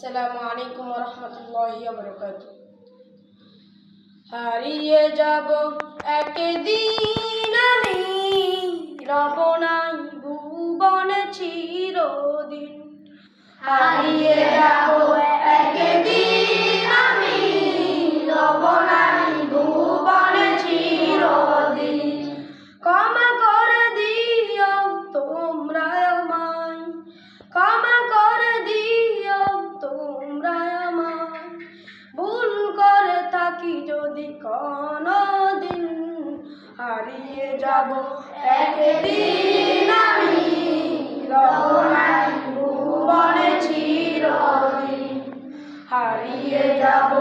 আসসালামু আলাইকুম ওয়া রাহমাতুল্লাহি ওয়া বারাকাতুহু। হারিয়ে যাব একদিন আমি, রব নাই ভুবনে চিরদিন। হারিয়ে যাব একদিন আমি, রব নাই ভুবনে চিরদিন। ক্ষমা করে দিও তোমরা আমায়, ক্ষমা করে দিও তোমরা আমায়। ভুল করে থাকি যদি কোনদিন, হারিয়ে যাব একদিন আমি, রব নাই ভুবনে চিরদিন। হারিয়ে যাব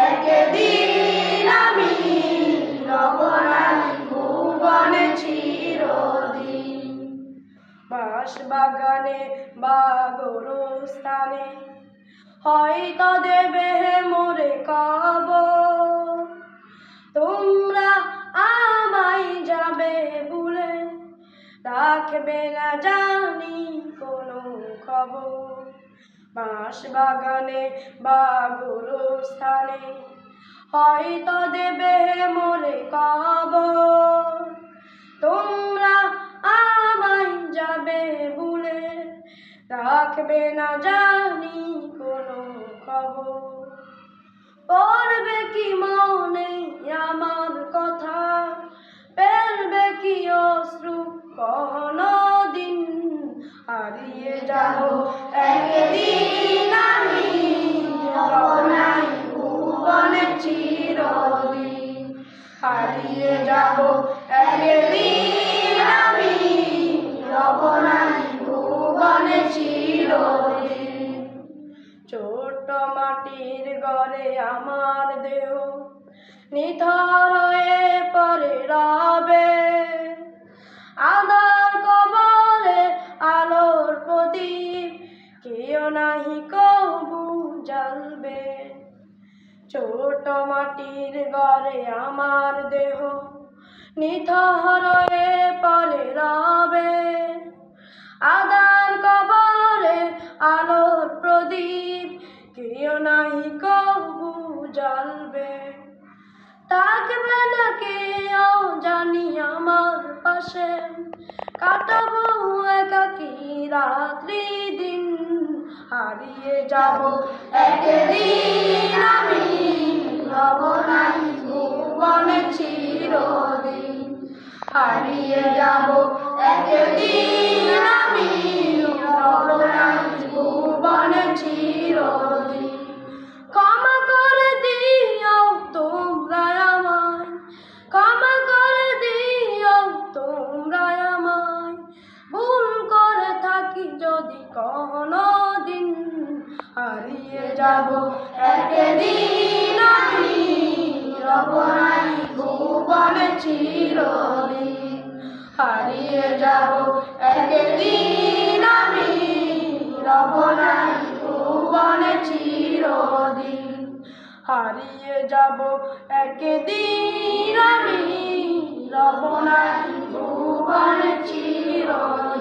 একদিন আমি, রব নাই ভুবনে চিরদিন। বাঁশবাগানে বা গোরস্থানে হয়তো দেবে মোরে কবর। তোমরা আমায় যাবে ভুলে, রাখবে না জানি কোনো খবর। বাঁশবাগানে বা গোরস্থানে হয়তো দেবে মোরে কবর। তোমরা আমায় যাবে ভুলে, রাখবে না জানি কোনো খবর। পড়বে কি মনে আমার কথা, ফেলবে কি অশ্রু কোনদিন। হারিয়ে যাব একদিন আমি, রব নাই ভুবনে চিরদিন। হারিয়ে যাব একদিন আমি, রব নাই ভুবনে চিরদিন। ছোট মাটির ঘরে আমার দেহ নিথর হয়ে পড়ে রবে। আঁধার কবরে আলোর প্রদীপ কেউ নাহি কবু জ্বালবে। ছোট মাটির ঘরে আমার দেহ নিথর হয়ে পড়ে রবে। আঁধার কবরে আলোর প্রদীপ কেউ নাহি কবু জ্বালবে। থাকবে না কেউ জানি আমার পাশে, কাটাবো একাকী রাত্রি দিন। হারিয়ে যাব একদিন আমি, রব নাই ভুবনে চিরদিন। হারিয়ে যাব একদিন আমি, রব নাই ভুবনে চিরদিন। ক্ষমা করে দিও তোমরা আমায়, ক্ষমা করে দিও তোমরা আমায়। ভুল করে থাকি যদি কোনদিন, হারিয়ে যাব একদিন আমি, রব নাই ভুবনে চিরদিন। হারিয়ে যাব একদিন আমি, রব নাই ভুবনে চিরদিন। হারিয়ে যাব একদিন আমি, রব নাই ভুবনে চিরদিন।